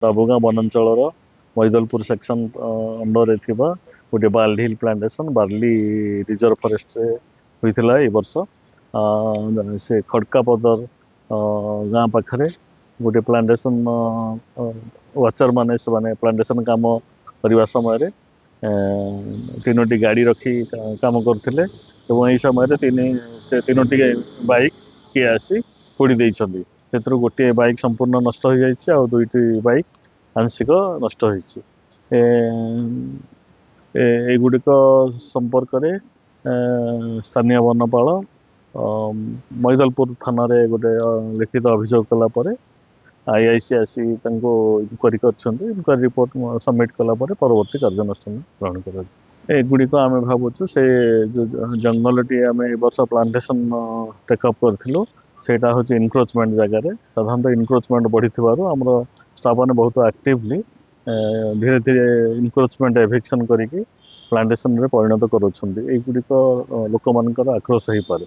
बाबुगाँ वनांचल मैदलपुर section under गोटे barley हिल plantation barley reserve forest रे होइथिला ए वर्ष से खड़कापदर गाँ पाखरे गोटे प्लांटेशन वाचर माने से माने प्लांटेशन काम करने समय तीनोटी गाड़ी रखी काम करते यही समय से तीनोटी बाइक किए आसी पोड़ी देइछन्ती से गोटे बाइक संपूर्ण नष्ट हो जाइए आ दुईटी बाइक आंशिक नष्ट होइछि एगुड़िक संपर्क स्थानीय वनपाल मैदलपुर थाना रे गोटे लिखित अभियोग कलापर आईआईसी आसी इनक्वारी कर रिपोर्ट सबमिट कलापर परवर्ती कार्यानुष्ठान ग्रहण कर एगुड़िक आम भावुँ से जो जंगलटी आम ए वर्ष प्लांटेशन टेकअप करूँ सेटा हूँ इनक्रोचमेंट जगार साधारणतः इनक्रोचमेंट बढ़ी आमर स्टाफ मैंने बहुत एक्टिवली धीरे धीरे इनक्रोचमेंट एभिक्शन करिकी प्लांटेशन रे परिणत करुछन्ती एगुड़िक लोक मानकर आक्रोश हो पारे।